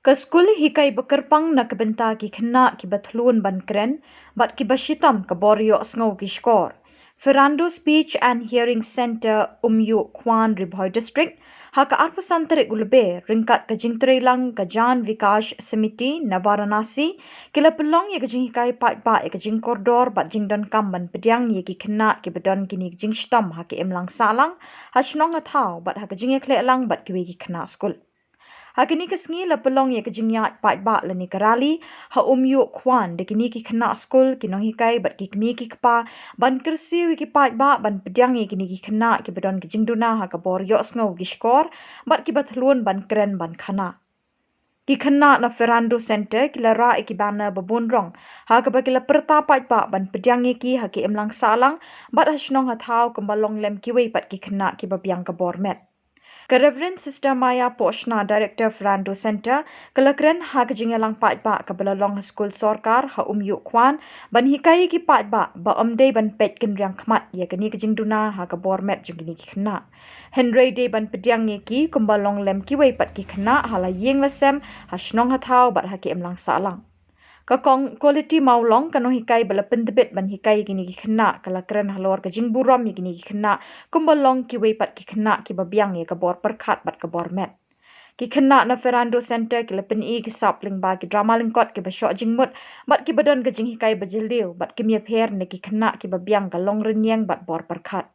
Ka skul hikai bekerpang na kebenta ki kena ki bathlun ban kren, bat ki bashitam ka borio sngau ki skor. Ferrando Speech and Hearing Center Umyu Kwan Ribhoy District, haka arpasantarik ulbe ringkat ka jingtrelang ka Jan Vikash Samiti na Varanasi, kila pelong ya ka jing hikai pat ba ya ka jing kordor bat jing don kam ban pediang ya ki kena ki bedon kini jing shtam haki emlang salang, hashnong athau bat haka jing ekle lang bat kiwi ki kena skul. Hakini kesngi la pelong ya kejinyat pat ba la ni karali ha umyu kwan de kini ki kena skul kinong hikai bat ki kmi ki kpa ban kersi wi ki pat ba ban pedang ya kini ki kena ki bedon ki jingduna ha ka bor yo sngo ki skor bat ki bathlun ban kren ban khana ki kena na Ferrando Center kila ra ki bana babun rong ha ka ba kila perta pat ba ban pedang ya ki ha ki emlang salang bat hasnong hathau kembalong lem ki wi pat ki kena ki babyang ka bor met. Ka Reverend Sister Maya Poshna, Director Ferrando Center, kalakren ha kajingalang pat ba ka belalong school sorkar ha umyu kwan, ban hikai ki pat ba omday ban pet kin riang kmat ya kani kajingduna ha ka bormet jungini ki kena. Henry day ban pediang ye ki kumbalong lem ki wei pat ki kena hala yeng lasem ha shnong hathau bat ha ki emlang salang. Kakong quality maulong kanong hikai bala pentebet ban hikai gini ki kena kala keren halor ka jing buram ye gini ki kena kumbalong ki wei pat ki kena ki babyang ye ka bor perkhat bat ka bor met ki kena na Ferrando Center ki lepen i ki sapling ba ki drama lingkot ki basyo jingmut bat ki badon ka jing hikai bajiliu bat ki miep her ne ki kena ki babyang ka long renyeng bat bor perkhat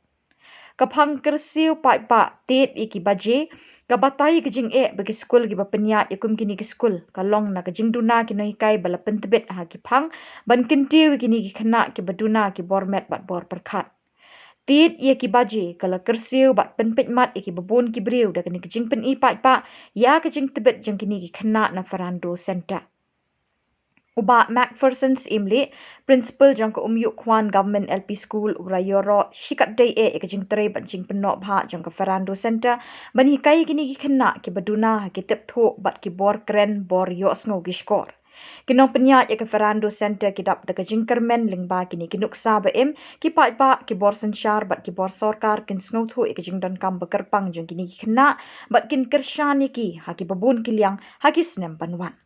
kapang kersiu pai pa tet iki baje ka batai ki jing bagi skul ki bapenya yakum kini ki skul ka long na ka jing duna ki no hikai bala pentebet ha ki phang ban kintiu kini ki khana ki baduna ki bormet bat bor perkhat tit ye ki baje kala kersiu bat penpet mat iki babun ki briu da kini ki jing pen i pai pa ya ka jing tebet jang kini ki khana na Ferrando Center. Uba Macpherson's Imli, Principal jang ka umyu kwan Government LP School urayoro shikat day jing tere bat jing penok bha jang ka Ferrando Center ban hikai kini ki khana ki baduna ki tep tho bat ki bor kren bor yo sngo ki skor. Kinong penya ya ka Ferrando Center ki dap da ka jing kermen lingba kini ki nuksa ba ki pat ba ki bor sanchar bat ki bor sorkar kin sngo tho ka jing dan kam bekerpang jang kini ki khana bat kin kershan ki ha ki babun ki liang ha ki snem panwan.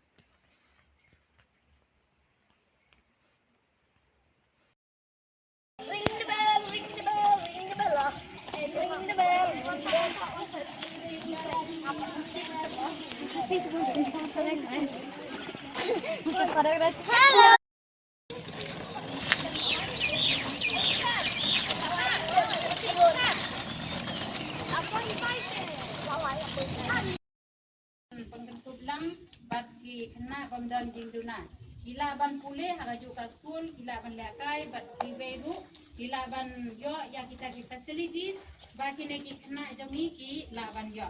Hello. Pengkentublang bat ki kena pemdan jingduna. Gila ban pulih agak juga school, gila ban lekai bat ki beru, gila ban yo ya kita ki facilities, bat kini ki kena jongi ki la ban yo.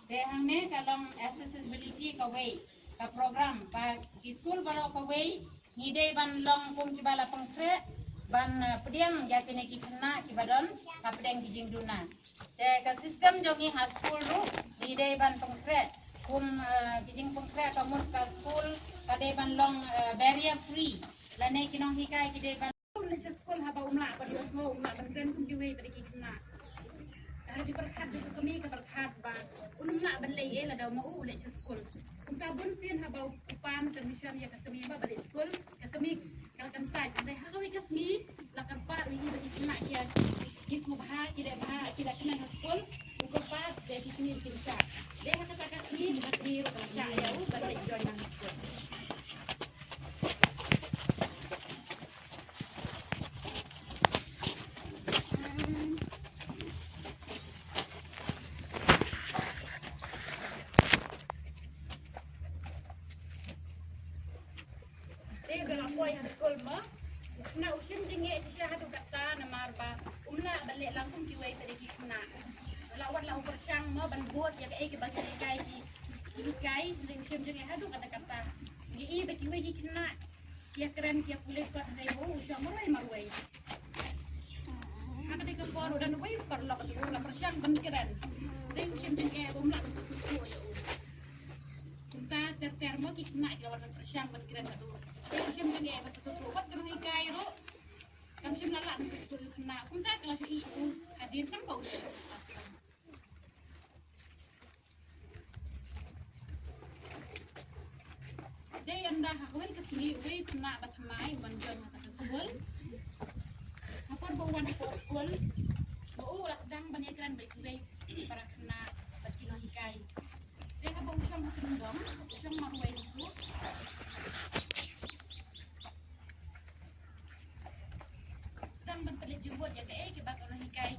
Dehang ne kalong accessibility ka way, ka program bat ki school baro ka way, ngide ban long kum ki bala pengkre, ban pediang ya kini ki kena ki badon, ka pediang ki jingduna. Ka sistem jongi ha school ru, ngide ban pengkre, kum kijing pengkre kamun ka school kade ban long barrier free lane kinong hikai kide ban le school haba umla ba di osmo umla ban kren kum jiwe ba di kina di berkat di kami ke berkat ba umla ban le la da mau le school kum ka bun tin haba upan permission ya kami ba ba di school kami kal kan sai dai ha kami kasmi la kan pa ni ba di kina ya kitu bah kide kena school ko pa de kini kinsa deh kata kasmi batri kerja ya ba di join school. Na usim tinggi siya hatu kata na marba umna balik langsung kiwai pada kina lawan lau bersang mo ban buat ya kai ke bagi kai kai sering usim tinggi hatu kata gi ba kiwai kina ya keren ya kulit ko dai ho usia marai marwai apa dikau baru dan wai perlu betul la bersang ban keren dai usim tinggi umla kita termo kina lawan bersang ban keren adu usim tinggi betul buat kena kai ro kami semua lah betul kena kita kelas itu hadir kan kau nak berthamai banjir mata betul. Apa bawan pokol? Bau lah sedang banyakan baik-baik para kena berkino hikai. Saya bau usang kendom, usang maruai itu. Sedang bentuk jebut ya ke bakal hikai.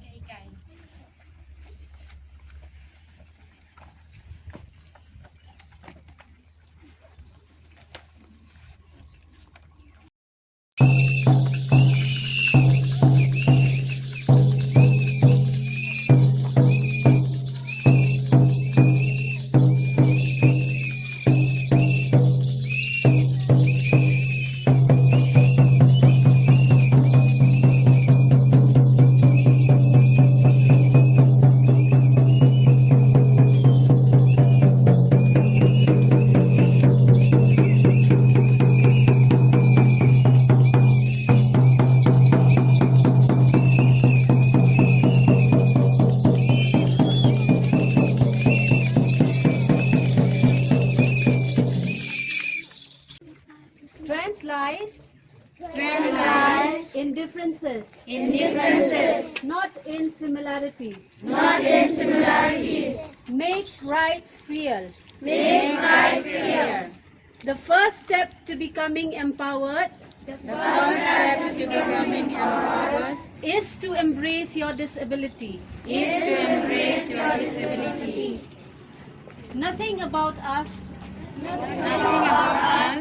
Strength lies in differences, not in similarities. Make rights real. The first step to becoming empowered is to embrace your disability. Nothing about us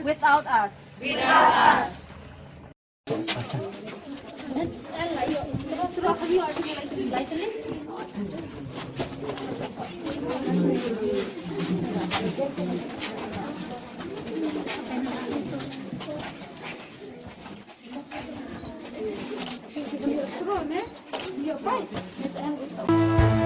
without us. Terus,